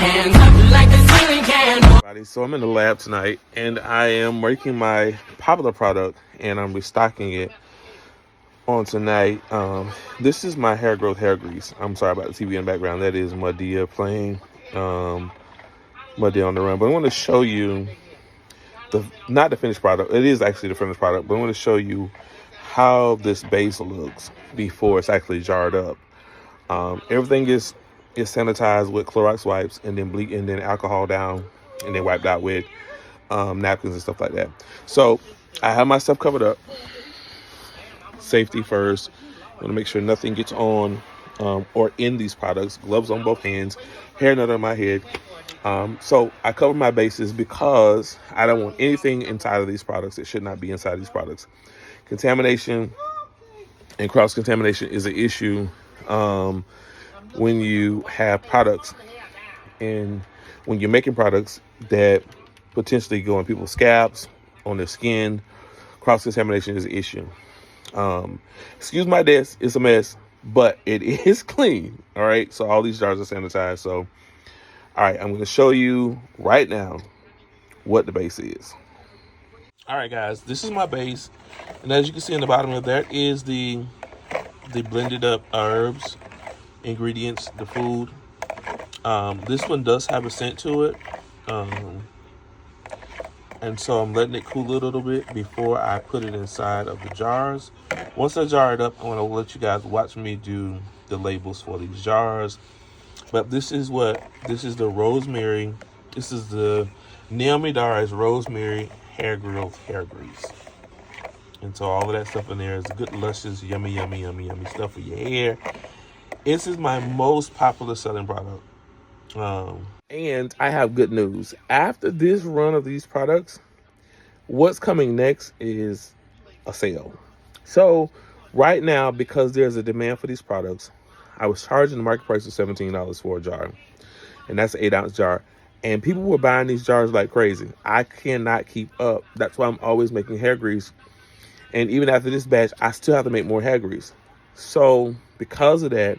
hands up like the ceiling can. So I'm in the lab tonight, and I am making my popular product, and I'm restocking it on tonight. This is my hair growth hair grease. I'm sorry about the TV in the background. That is Madea playing, Madea on the run. But I want to show you not the finished product. It is actually the finished product, but I want to show you how this base looks before it's actually jarred up. Everything is sanitized with Clorox wipes, and then bleach, and then alcohol down, and then wiped out with napkins and stuff like that. So I have my stuff covered up. Safety first. I want to make sure nothing gets on or in these products. Gloves on both hands, hair nut on my head. So I cover my bases because I don't want anything inside of these products that should not be inside these products. Contamination and cross-contamination is an issue when you have products and when you're making products that potentially go on people's scalps, on their skin. Cross-contamination is an issue. Excuse my desk, it's a mess, but it is clean. All right, so all these jars are sanitized. So all right, I'm going to show you right now what the base is. All right, guys, this is my base, and as you can see in the bottom of there is the blended up herbs, ingredients, the food. This one does have a scent to it, and so I'm letting it cool a little bit before I put it inside of the jars. Once I jar it up, I want to let you guys watch me do the labels for these jars. But this is the rosemary. This is the Naomi Dar's rosemary hair growth hair grease. And so all of that stuff in there is good, luscious, yummy stuff for your hair. This is my most popular selling product. And I have good news. After this run of these products, what's coming next is a sale. So right now, because there's a demand for these products, I was charging the market price of $17 for a jar, and that's an 8-ounce jar. And people were buying these jars like crazy. I cannot keep up. That's why I'm always making hair grease. And even after this batch, I still have to make more hair grease. So because of that,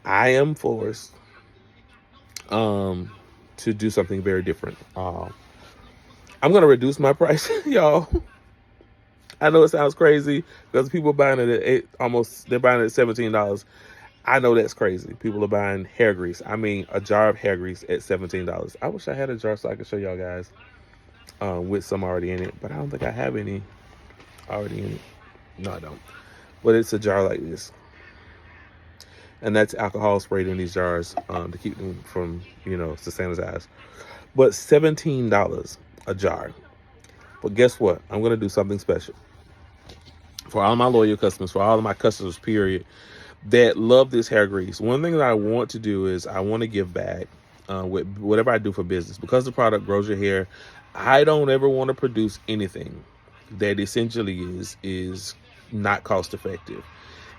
I am forced to do something very different. I'm going to reduce my price, y'all. I know it sounds crazy because people are buying it at they're buying it at $17. I know that's crazy. People are buying hair grease. I mean, a jar of hair grease at $17. I wish I had a jar so I could show y'all guys with some already in it, but I don't think I have any already in it. No, I don't. But it's a jar like this. And that's alcohol sprayed in these jars to keep them from, to sanitize. But $17 a jar. But guess what? I'm going to do something special. For all my loyal customers, for all of my customers, period, that love this hair grease. One thing that I want to do is I want to give back with whatever I do for business. Because the product grows your hair, I don't ever want to produce anything that essentially is not cost effective.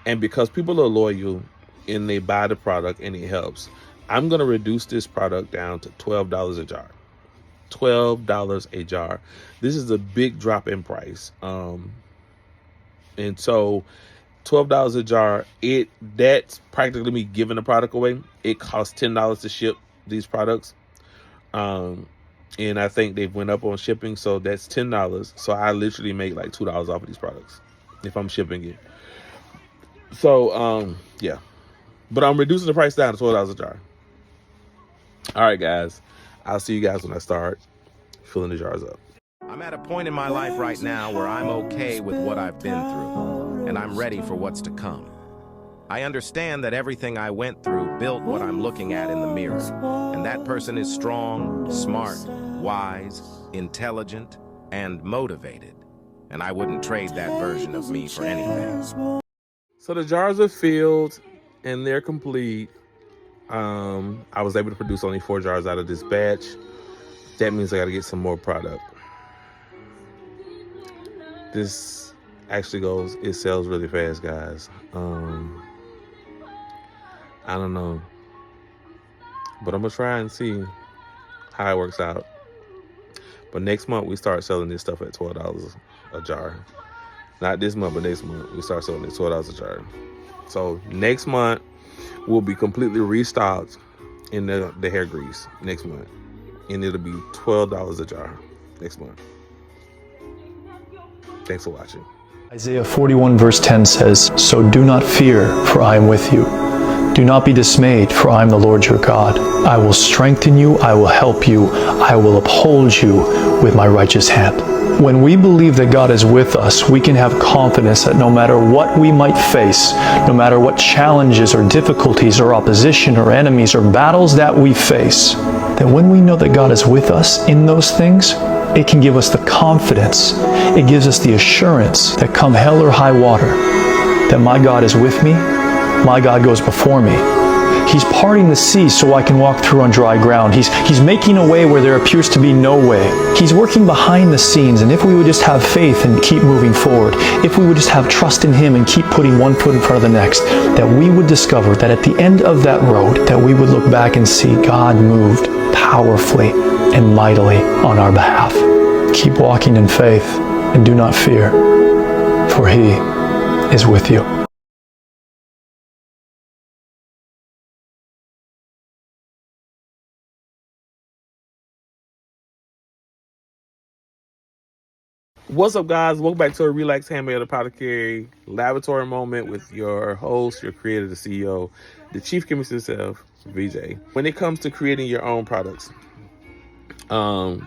And because people are loyal and they buy the product and it helps, I'm going to reduce this product down to $12 a jar. $12 a jar. This is a big drop in price. And so $12 a jar, that's practically me giving the product away. It costs $10 to ship these products. And I think they've went up on shipping, so that's $10. So I literally make like $2 off of these products if I'm shipping it. So yeah. But I'm reducing the price down to $12 a jar. All right, guys. I'll see you guys when I start filling the jars up. I'm at a point in my life right now where I'm okay with what I've been through, and I'm ready for what's to come. I understand that everything I went through built what I'm looking at in the mirror, and that person is strong, smart, wise, intelligent, and motivated, and I wouldn't trade that version of me for anything. So the jars are filled and they're complete. I was able to produce only 4 jars out of this batch. That means I got to get some more product. This actually it sells really fast, guys. I don't know, but I'm gonna try and see how it works out. But next month we start selling this stuff at $12 a jar. Not this month, but next month we start selling it $12 a jar. So next month we'll be completely restocked in the hair grease next month, and it'll be $12 a jar next month. Thanks for watching. Isaiah 41 verse 10 says, "So do not fear, for I am with you. Do not be dismayed, for I am the Lord your God. I will strengthen you, I will help you, I will uphold you with my righteous hand." When we believe that God is with us, we can have confidence that no matter what we might face, no matter what challenges or difficulties or opposition or enemies or battles that we face, that when we know that God is with us in those things, it can give us the confidence, it gives us the assurance that come hell or high water, that my God is with me, my God goes before me. He's parting the sea so I can walk through on dry ground. He's making a way where there appears to be no way. He's working behind the scenes, and if we would just have faith and keep moving forward, if we would just have trust in Him and keep putting one foot in front of the next, that we would discover that at the end of that road, that we would look back and see God moved powerfully and mightily on our behalf. Keep walking in faith and do not fear, for He is with you. What's up, guys? Welcome back to a Relax Handmade Apothecary Laboratory Moment with your host, your creator, the CEO, the chief chemist himself, VJ. When it comes to creating your own products, when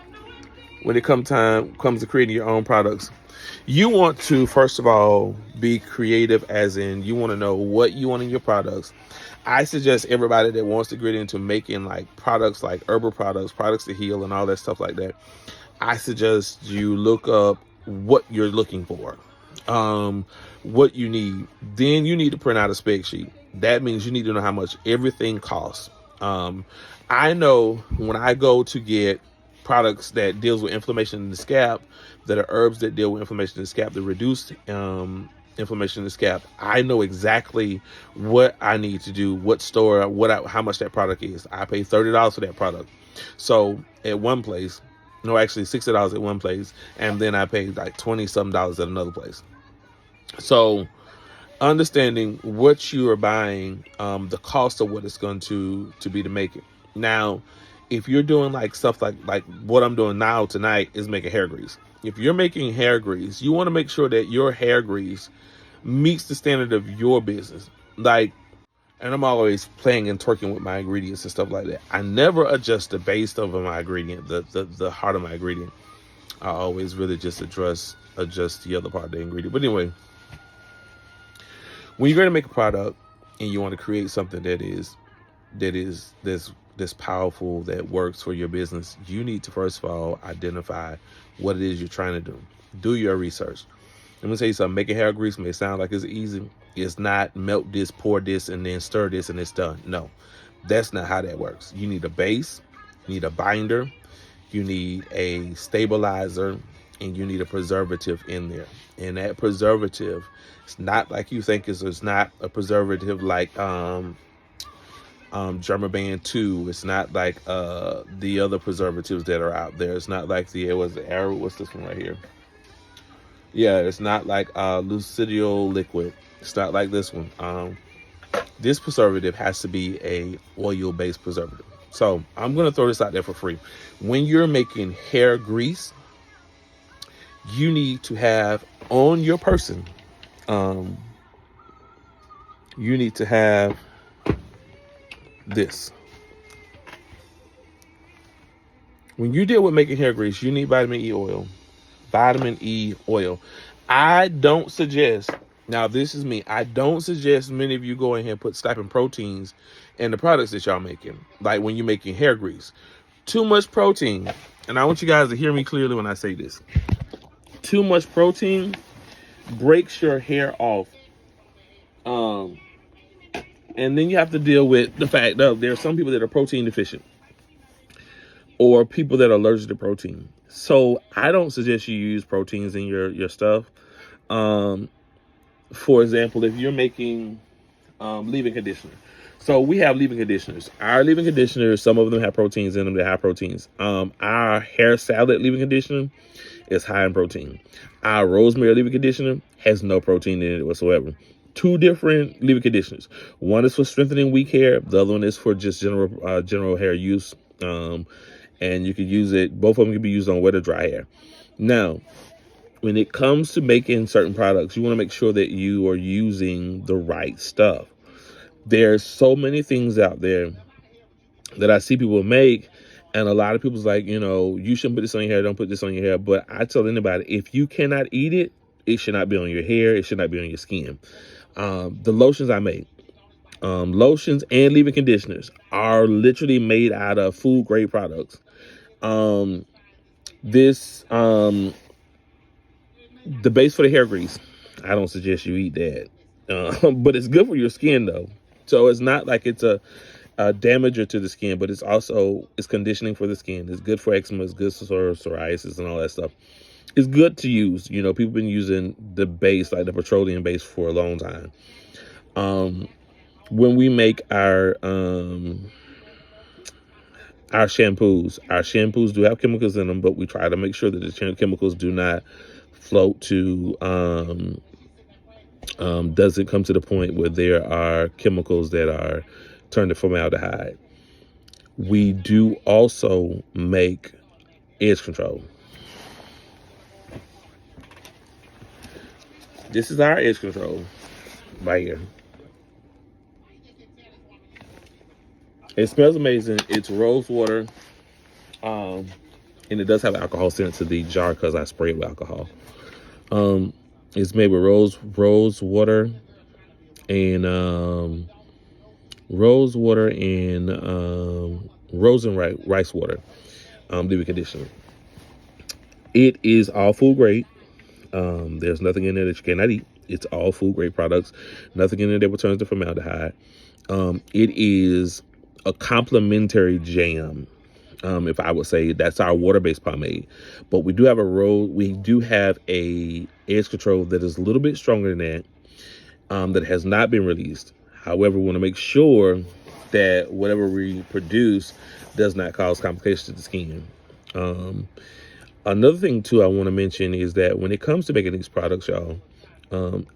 it comes to creating your own products, you want to, first of all, be creative, as in you want to know what you want in your products. I suggest everybody that wants to get into making like products, like herbal products, products to heal and all that stuff like that, I suggest you look up what you're looking for, what you need. Then you need to print out a spec sheet. That means you need to know how much everything costs. I know when I go to get products that deals with inflammation in the scalp, that are herbs that deal with inflammation in the scalp, that reduce inflammation in the scalp, I know exactly what I need to do, what store, how much that product is. I pay $30 for that product. So at one place, no, actually $60 at one place, and then I paid like $20-something at another place. So understanding what you are buying, the cost of what it's going to be to make it. Now, if you're doing like stuff like what I'm doing now tonight is making hair grease. If you're making hair grease, you want to make sure that your hair grease meets the standard of your business. Like, and I'm always playing and twerking with my ingredients and stuff like that. I never adjust the base of my ingredient, the heart of my ingredient. I always really just adjust the other part of the ingredient. But anyway, when you're going to make a product and you want to create something that is this powerful, that works for your business, you need to first of all identify what it is you're trying to do. Do your research. Let me tell you something. Making hair grease may sound like it's easy. It's not. Melt this, pour this, and then stir this, and it's done. No, that's not how that works. You need a base, you need a binder, you need a stabilizer, and you need a preservative in there. And that preservative, it's not like you think it's not a preservative like Germaban 2. It's not like the other preservatives that are out there. It's not like what's this one right here? Yeah, it's not like Lucidio liquid. It's not like this one. This preservative has to be a oil-based preservative. So I'm going to throw this out there for free. When you're making hair grease, you need to have on your person, you need to have this. When you deal with making hair grease, you need vitamin E oil. Vitamin E oil. I don't suggest, now this is me, I don't suggest many of you go in here and put slapping proteins in the products that y'all making. Like when you're making hair grease. Too much protein, and I want you guys to hear me clearly when I say this. Too much protein breaks your hair off. And then you have to deal with the fact that there are some people that are protein deficient, or people that are allergic to protein. So I don't suggest you use proteins in your stuff. For example, if you're making leave-in conditioner. So we have leave-in conditioners. Our leave-in conditioners, some of them have proteins in them that have proteins. Our hair salad leave-in conditioner is high in protein. Our rosemary leave-in conditioner has no protein in it whatsoever. two different leave-in conditioners. One is for strengthening weak hair. The other one is for just general hair use. And you can use it. Both of them can be used on wet or dry hair. Now, when it comes to making certain products, you want to make sure that you are using the right stuff. There's so many things out there that I see people make, and a lot of people's like, you shouldn't put this on your hair, don't put this on your hair. But I tell anybody, if you cannot eat it, it should not be on your hair, it should not be on your skin. The lotions I make, lotions and leave-in conditioners are literally made out of food grade products. The base for the hair grease, I don't suggest you eat that, but it's good for your skin though. So it's not like it's a damager to the skin, but it's conditioning for the skin. It's good for eczema, it's good for psoriasis and all that stuff. It's good to use. People have been using the base, like the petroleum base, for a long time. When we make our shampoos do have chemicals in them, but we try to make sure that the chemicals do not float to, doesn't come to the point where there are chemicals that are turned to formaldehyde. We do also make edge control. This is our edge control right here. It smells amazing. It's rose water. And it does have alcohol sent to the jar because I spray it with alcohol. It's made with rose water and rose and rice water, leave-in conditioner. It is all food grade. There's nothing in there that you cannot eat. It's all food grade products. Nothing in there that returns to formaldehyde. It is a complementary jam. If I would say that's our water-based pomade, but we do have a edge control that is a little bit stronger than that, that has not been released. However, we want to make sure that whatever we produce does not cause complications to the skin. Another thing too I want to mention is that when it comes to making these products, y'all,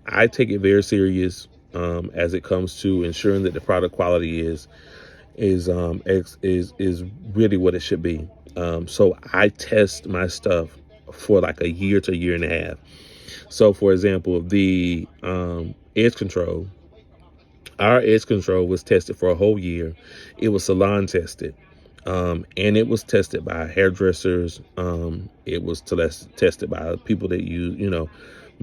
I take it very serious as it comes to ensuring that the product quality is really what it should be. So I test my stuff for like a year to a year and a half. So for example, the edge control, our edge control was tested for a whole year. It was salon tested. And it was tested by hairdressers. It was tested by people that use,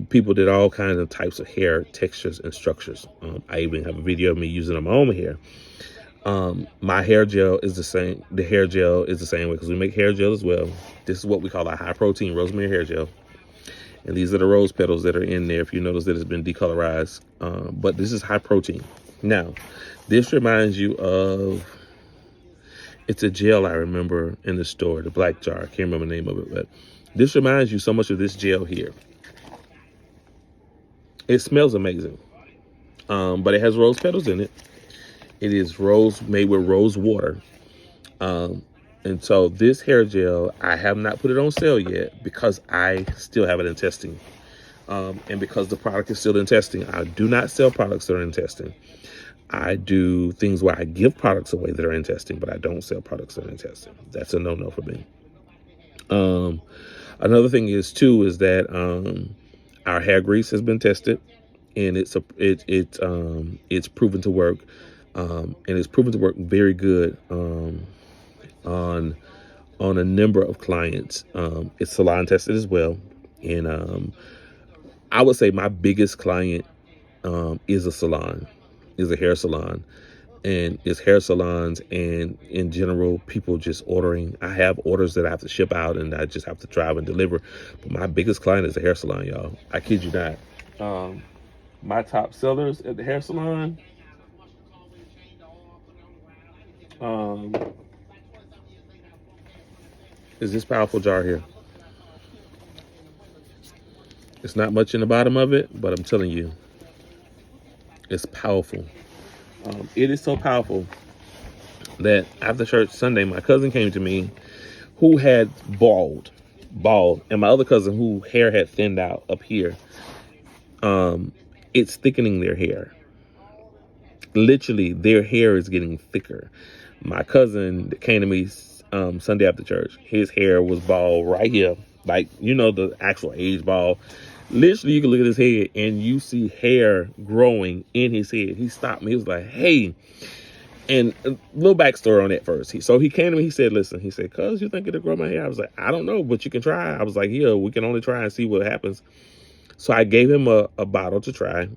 people did all kinds of types of hair textures and structures. I even have a video of me using on my own hair. My hair gel is the same. The hair gel is the same way because we make hair gel as well. This is what we call our high protein rosemary hair gel. And these are the rose petals that are in there. If you notice that it's been decolorized, but this is high protein. Now, this reminds you of, it's a gel I remember in the store, the black jar. I can't remember the name of it, but this reminds you so much of this gel here. It smells amazing, but it has rose petals in it. It is made with rose water. And so this hair gel, I have not put it on sale yet because I still have it in testing. And because the product is still in testing, I do not sell products that are in testing. I do things where I give products away that are in testing, but I don't sell products that are in testing. That's a no-no for me. Another thing is that our hair grease has been tested, and it's proven to work, and it's proven to work very good on a number of clients. It's salon tested as well, and I would say my biggest client is a hair salon, and it's hair salons, and in general, people just ordering. I have orders that I have to ship out, and I just have to drive and deliver. But my biggest client is a hair salon, y'all. I kid you not. My top sellers at the hair salon, is this powerful jar here. It's not much in the bottom of it, but I'm telling you, it's powerful. It is so powerful that after church Sunday, my cousin came to me who had bald, and my other cousin who hair had thinned out up here. it's thickening their hair. Literally, their hair is getting thicker. My cousin that came to me Sunday after church, his hair was bald right here. Like, the actual age bald. Literally, you can look at his head and you see hair growing in his head. He stopped me. He was like, hey. And a little backstory on that first. So he came to me. He said, listen, he said, cuz you think it'll grow my hair? I was like, I don't know, but you can try. I was like, yeah, we can only try and see what happens. So I gave him a bottle to try.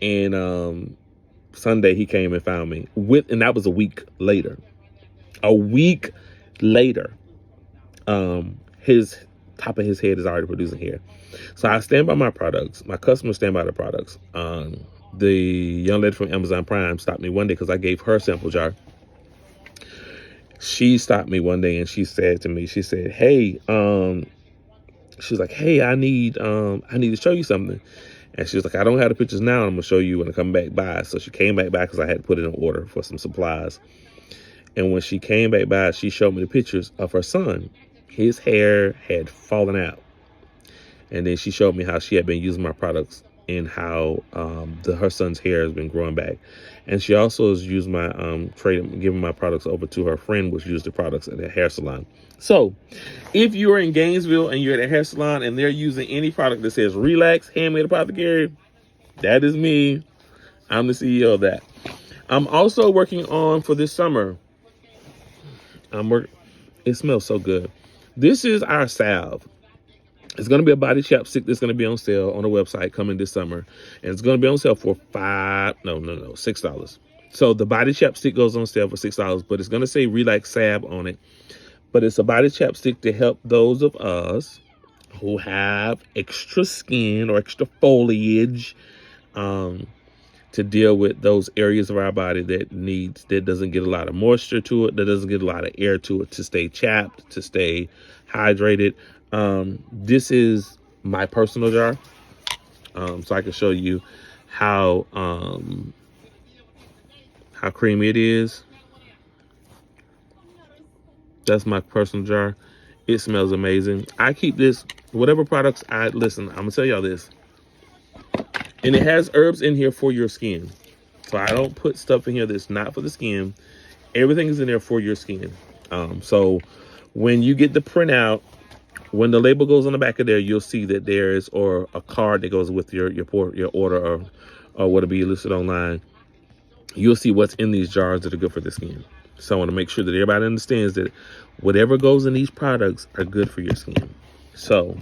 And Sunday he came and found me and that was a week later. His top of his head is already producing hair. So I stand by my products. My customers stand by the products. The young lady from Amazon Prime stopped me one day because I gave her a sample jar. She stopped me one day and she said to me, she said, hey, she was like, hey, I need to show you something. And she was like, I don't have the pictures now. I'm going to show you when I come back by. So she came back by because I had to put in an order for some supplies. And when she came back by, she showed me the pictures of her son. His hair had fallen out. And then she showed me how she had been using my products and how her son's hair has been growing back. And she also has used my giving my products over to her friend, which used the products at the hair salon. So if you're in Gainesville and you're at a hair salon and they're using any product that says Relax Handmade Apothecary, that is me. I'm the CEO of that. I'm also working on for this summer. It smells so good. This is our salve. It's going to be a body chapstick that's going to be on sale on the website coming this summer. And it's going to be on sale for $6. So the body chapstick goes on sale for $6, but it's going to say Relax Salve on it. But it's a body chapstick to help those of us who have extra skin or extra foliage, to deal with those areas of our body that doesn't get a lot of moisture to it, that doesn't get a lot of air to it, to stay chapped, to stay hydrated. This is my personal jar. So I can show you how creamy it is. That's my personal jar. It smells amazing. I keep this, whatever products listen, I'm gonna tell y'all this. And it has herbs in here for your skin. So I don't put stuff in here that's not for the skin. Everything is in there for your skin. So when you get the printout, when the label goes on the back of there, you'll see that there is, or a card that goes with your order or what'll be listed online. You'll see what's in these jars that are good for the skin. So I want to make sure that everybody understands that whatever goes in these products are good for your skin. So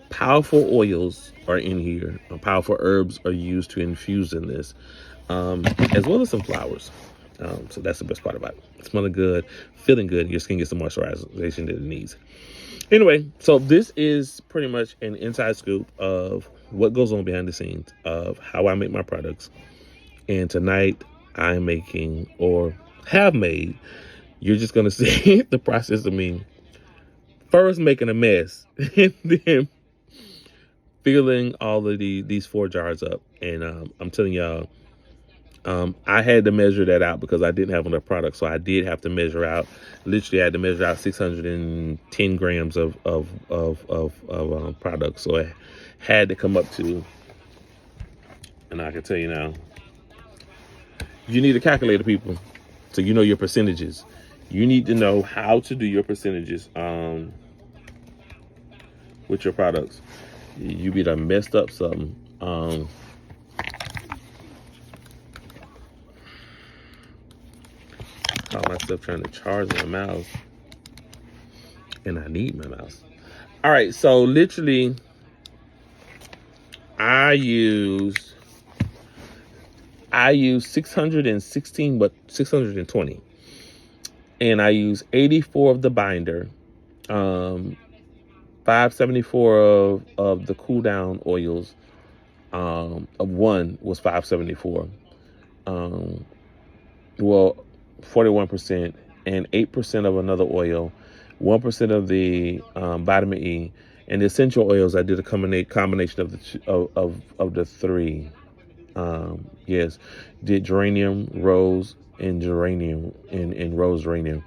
powerful oils are in here. Powerful herbs are used to infuse in this, as well as some flowers. So that's the best part about it. Smelling good, feeling good. Your skin gets the moisturization that it needs. Anyway, so this is pretty much an inside scoop of what goes on behind the scenes of how I make my products. And tonight I'm making, or have made, you're just going to see the process of me first making a mess and then filling all of these 4 jars up. And I'm telling y'all, I had to measure that out because I didn't have enough product. So I did have to measure out, literally I had to measure out 610 grams of product. So I had to come up to, and I can tell you now, you need a calculator, people. So you know your percentages. You need to know how to do your percentages with your products. You be done messed up something. Caught myself trying to charge my mouse, and I need my mouse. All right, so literally, I use 616, but 620, and I use 84 of the binder, 574 of the cool down oils. Of one was 574. Well, 41%, and 8% of another oil, 1% of the vitamin E, and the essential oils. I did a combination of the 3. Yes, did geranium, rose, and geranium, and rose geranium.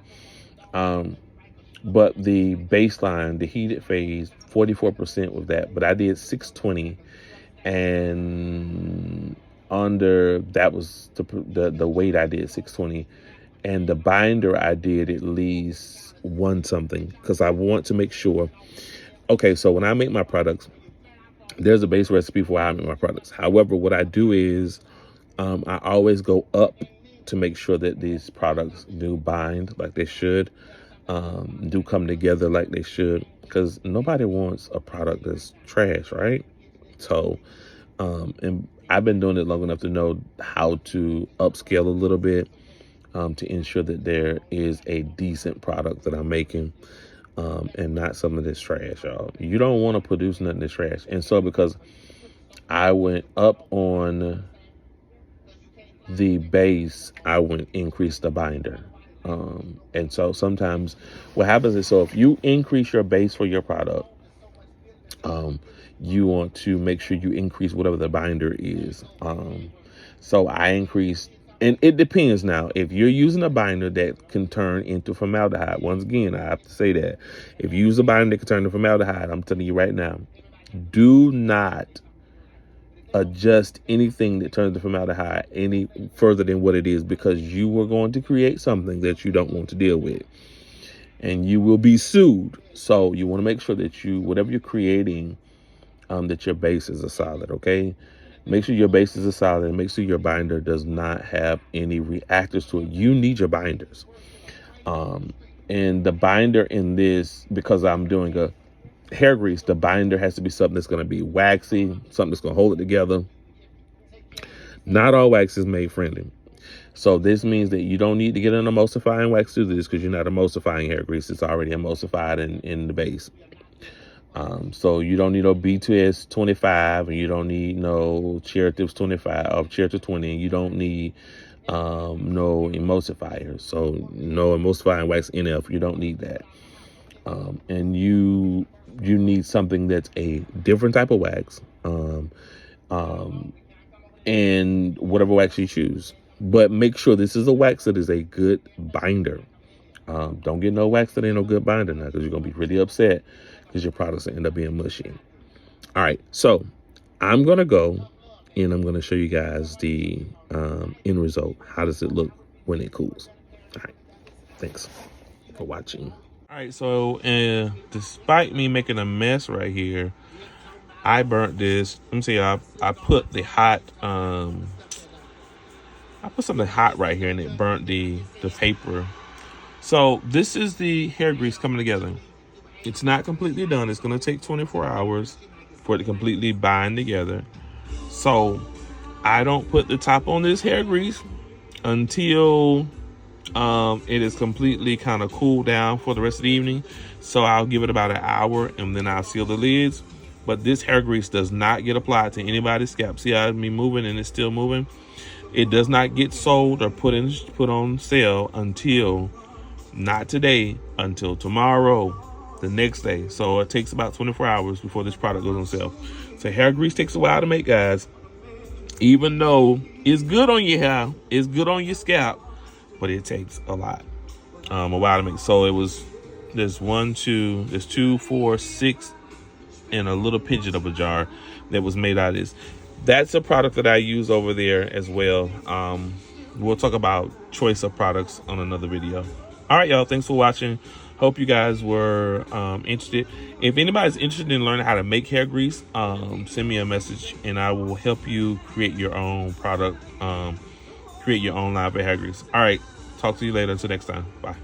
But the baseline, the heated phase, 44% with that. But I did 620 and under that was the weight I did 620, and the binder I did at least 1 something, because I want to make sure. Okay, so when I make my products, there's a base recipe for how I make my products. However, what I do is I always go up to make sure that these products do bind like they should, do come together like they should, because nobody wants a product that's trash, right? So, and I've been doing it long enough to know how to upscale a little bit, to ensure that there is a decent product that I'm making, and not something that's trash, y'all. You don't want to produce nothing that's trash. And so because I went up on the base, I went increase the binder. And so sometimes what happens is, so if you increase your base for your product, you want to make sure you increase whatever the binder is. So I increased, and it depends now. If you're using a binder that can turn into formaldehyde, once again, I have to say that. If you use a binder that can turn into formaldehyde, I'm telling you right now, do not adjust anything that turns to formaldehyde any further than what it is, because you are going to create something that you don't want to deal with, and you will be sued. So you want to make sure that whatever you're creating, that your bases are solid, okay? Make sure your bases are solid, and make sure your binder does not have any reactors to it. You need your binders. And the binder in this, because I'm doing a hair grease, the binder has to be something that's going to be waxy, something that's going to hold it together. Not all wax is made friendly. So this means that you don't need to get an emulsifying wax to do this, because you're not emulsifying hair grease. It's already emulsified in the base. So you don't need no B2S 25, and you don't need no Cherry Tips 25 or Cherry Tips 20. And you don't need no emulsifier. So no emulsifying wax NF. You don't need that. And you need something that's a different type of wax, and whatever wax you choose. But make sure this is a wax that is a good binder. Don't get no wax that ain't no good binder now, because you're going to be really upset, because your products will end up being mushy. All right, so I'm going to go and I'm going to show you guys the end result. How does it look when it cools? All right, thanks for watching. All right, so despite me making a mess right here, I burnt this. Let me see, I put the hot, I put something hot right here, and it burnt the paper. So this is the hair grease coming together. It's not completely done. It's going to take 24 hours for it to completely bind together. So I don't put the top on this hair grease until it is completely kind of cooled down for the rest of the evening. So I'll give it about an hour, and then I'll seal the lids. But this hair grease does not get applied to anybody's scalp. See how me moving and it's still moving? It does not get sold or put on sale until, not today, until tomorrow, the next day. So it takes about 24 hours before this product goes on sale. So hair grease takes a while to make, guys. Even though it's good on your hair, it's good on your scalp, but it takes a while to make. So there's 2, 4, 6, and a little pigeon of a jar that was made out of this. That's a product that I use over there as well. We'll talk about choice of products on another video. All right, y'all, thanks for watching. Hope you guys were interested. If anybody's interested in learning how to make hair grease, send me a message, and I will help you create your own product, create your own line for hair grease. All right, talk to you later. Until next time. Bye.